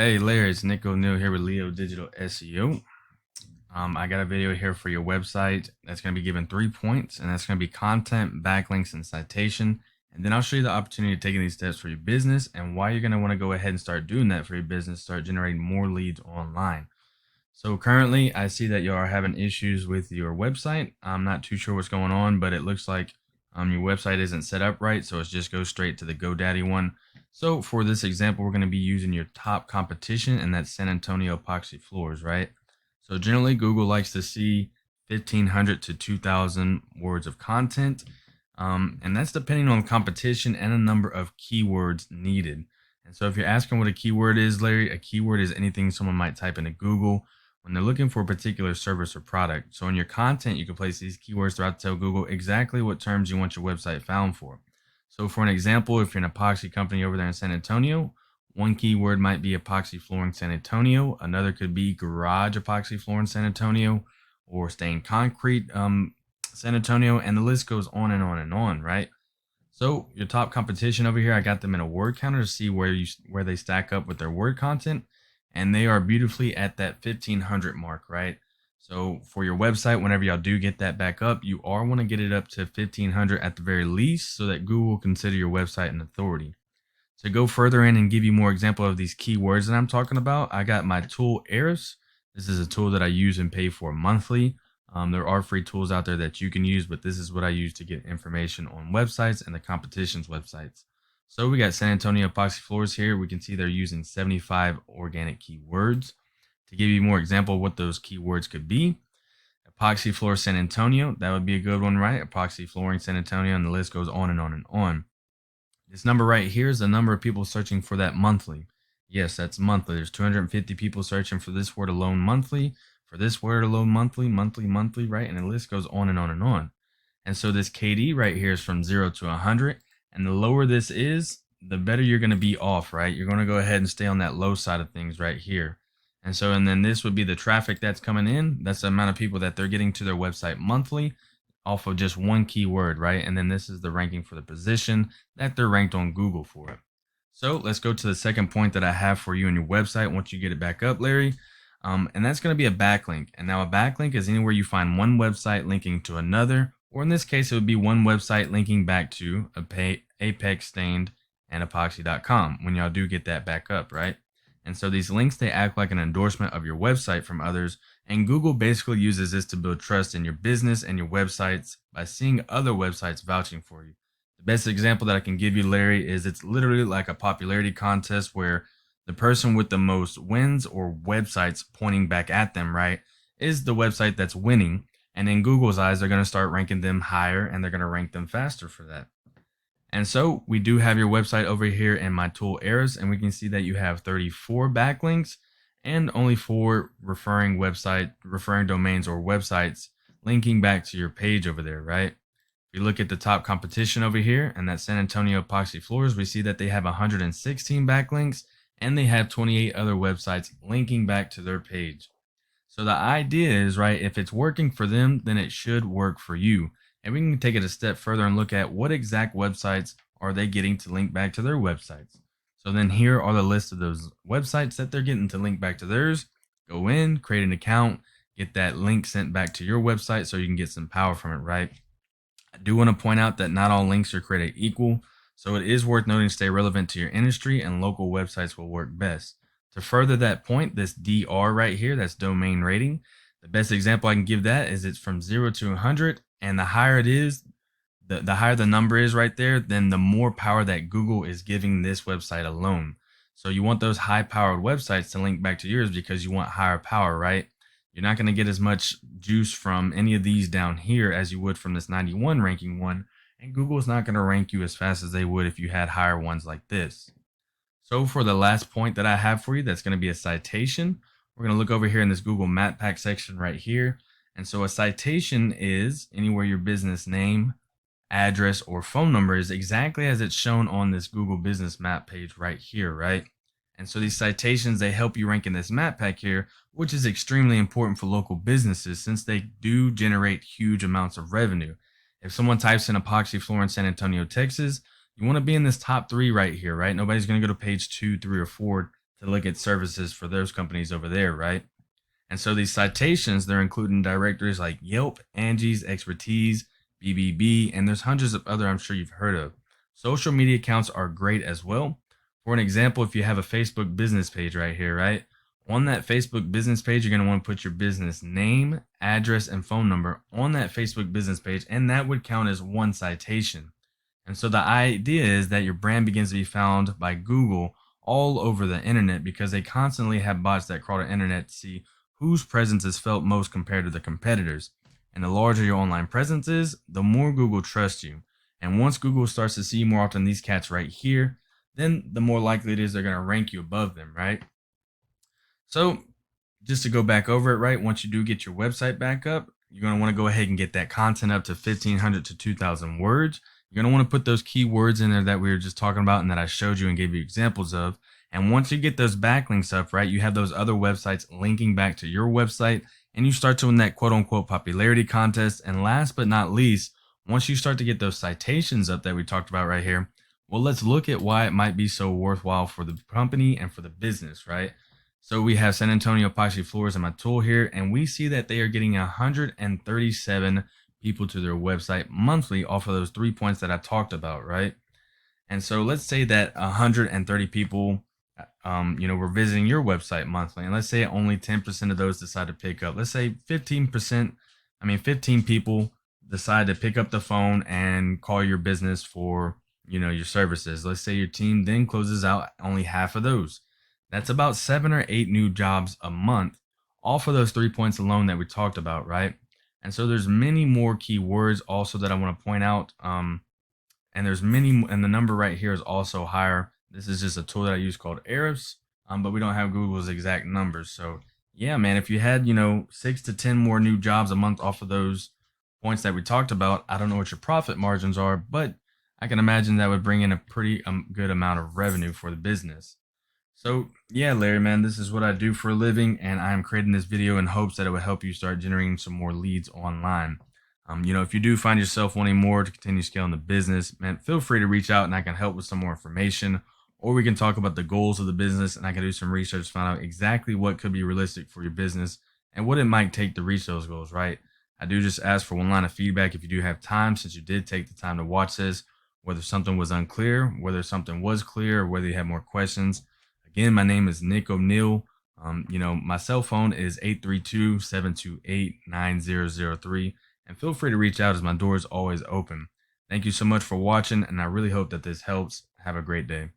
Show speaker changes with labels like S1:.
S1: Hey Larry, it's Nick O'Neill here with Leo Digital SEO. I got a video here for your website that's going to be given 3 points, and that's going to be content, backlinks, and citation. And then I'll show you the opportunity of taking these steps for your business and why you're going to want to go ahead and start doing that for your business, start generating more leads online. So currently, I see that you are having issues with your website. I'm not too sure what's going on, but it looks like your website isn't set up right, so it just goes straight to the GoDaddy one. So for this example, we're going to be using your top competition, and that's San Antonio epoxy floors, right? So generally, Google likes to see 1,500 to 2,000 words of content, and that's depending on competition and a number of keywords needed. And so if you're asking what a keyword is, Larry, a keyword is anything someone might type into Google when they're looking for a particular service or product. So in your content, you can place these keywords throughout to tell Google exactly what terms you want your website found for. So for an example, if you're an epoxy company over there in San Antonio, one keyword might be epoxy flooring San Antonio. Another could be garage epoxy flooring San Antonio or stained concrete San Antonio, and the list goes on and on and on, right? So your top competition over here, I got them in a word counter to see where they stack up with their word content, and they are beautifully at that 1,500 mark, right? So for your website, whenever y'all do get that back up, you are want to get it up to 1,500 at the very least, so that Google will consider your website an authority. To go further in and give you more example of these keywords that I'm talking about, I got my tool Eris. This is a tool that I use and pay for monthly. There are free tools out there that you can use, but this is what I use to get information on websites and the competition's websites. So we got San Antonio epoxy floors here. We can see they're using 75 organic keywords. To give you more example of what those keywords could be, epoxy floor San Antonio, that would be a good one, right? Epoxy flooring San Antonio, and the list goes on and on and on. This number right here is the number of people searching for that monthly. Yes, that's monthly. There's 250 people searching for this word alone monthly, for this word alone monthly, monthly, right? And the list goes on and on and on. And so this KD right here is from 0 to 100. And the lower this is, the better you're going to be off, right? You're going to go ahead and stay on that low side of things right here. And then this would be the traffic that's coming in. That's the amount of people that they're getting to their website monthly off of just one keyword, right? And then this is the ranking for the position that they're ranked on Google for it. So let's go to the second point that I have for you on your website once you get it back up, Larry. And that's going to be a backlink. And now a backlink is anywhere you find one website linking to another, or in this case, it would be one website linking back to Apex Stained and epoxy.com when y'all do get that back up, right? And so these links, they act like an endorsement of your website from others, and Google basically uses this to build trust in your business and your websites by seeing other websites vouching for you. The best example that I can give you, Larry, is it's literally like a popularity contest where the person with the most wins or websites pointing back at them, right, is the website that's winning. And in Google's eyes, they're going to start ranking them higher, and they're going to rank them faster for that. And so we do have your website over here in my tool Eris, and we can see that you have 34 backlinks and only 4 referring domains or websites linking back to your page over there, right? If you look at the top competition over here, and that's San Antonio epoxy floors, we see that they have 116 backlinks and they have 28 other websites linking back to their page. So the idea is, right, if it's working for them, then it should work for you. And we can take it a step further and look at what exact websites are they getting to link back to their websites. So then here are the list of those websites that they're getting to link back to theirs. Go in, create an account, get that link sent back to your website so you can get some power from it, right? I do want to point out that not all links are created equal, so it is worth noting to stay relevant to your industry, and local websites will work best. To further that point, this DR right here, that's domain rating. The best example I can give that is it's from 0 to 100, and the higher it is, the higher the number is right there, then the more power that Google is giving this website alone. So you want those high powered websites to link back to yours because you want higher power, right? You're not going to get as much juice from any of these down here as you would from this 91 ranking one, and Google's not going to rank you as fast as they would if you had higher ones like this. So for the last point that I have for you, that's going to be a citation. We're going to look over here in this Google Map Pack section right here. And so a citation is anywhere your business name, address, or phone number is exactly as it's shown on this Google Business Map page right here, right? And so these citations, they help you rank in this map pack here, which is extremely important for local businesses since they do generate huge amounts of revenue. If someone types in epoxy floor in San Antonio, Texas, you want to be in this top 3 right here, right? Nobody's going to go to page 2, 3, or 4 to look at services for those companies over there, right? And so these citations, they're including directories like Yelp, Angie's, Expertise, BBB, and there's hundreds of other I'm sure you've heard of. Social media accounts are great as well. For an example, if you have a Facebook business page right here, right? On that Facebook business page, you're going to want to put your business name, address, and phone number on that Facebook business page, and that would count as one citation. And so the idea is that your brand begins to be found by Google all over the internet because they constantly have bots that crawl the internet to see whose presence is felt most compared to the competitors. And the larger your online presence is, the more Google trusts you. And once Google starts to see more often these cats right here, then the more likely it is they're going to rank you above them, right? So just to go back over it, right? Once you do get your website back up, you're going to want to go ahead and get that content up to 1,500 to 2,000 words. You're going to want to put those keywords in there that we were just talking about and that I showed you and gave you examples of. And once you get those backlinks up, right, you have those other websites linking back to your website and you start to win that quote unquote popularity contest. And last but not least, once you start to get those citations up that we talked about right here, well, let's look at why it might be so worthwhile for the company and for the business, right? So we have San Antonio Epoxy Floors in my tool here, and we see that they are getting 137 people to their website monthly off of those 3 points that I talked about, right? And so let's say that 130 people, were visiting your website monthly, and let's say only 10% of those decide to pick up. Let's say 15%, 15 people decide to pick up the phone and call your business for, your services. Let's say your team then closes out only half of those. That's about 7 or 8 new jobs a month off of those 3 points alone that we talked about, right? And so there's many more keywords also that I want to point out. And there's many, and the number right here is also higher. This is just a tool that I use called Ahrefs, but we don't have Google's exact numbers. So yeah, man, if you had, 6 to 10 more new jobs a month off of those points that we talked about, I don't know what your profit margins are, but I can imagine that would bring in a pretty good amount of revenue for the business. So yeah, Larry, man, this is what I do for a living, and I'm creating this video in hopes that it would help you start generating some more leads online. If you do find yourself wanting more to continue scaling the business, man, feel free to reach out and I can help with some more information, or we can talk about the goals of the business and I can do some research to find out exactly what could be realistic for your business and what it might take to reach those goals, right? I do just ask for one line of feedback if you do have time, since you did take the time to watch this, whether something was unclear, whether something was clear, or whether you have more questions. Again, my name is Nick O'Neill. My cell phone is 832-728-9003. And feel free to reach out as my door is always open. Thank you so much for watching, and I really hope that this helps. Have a great day.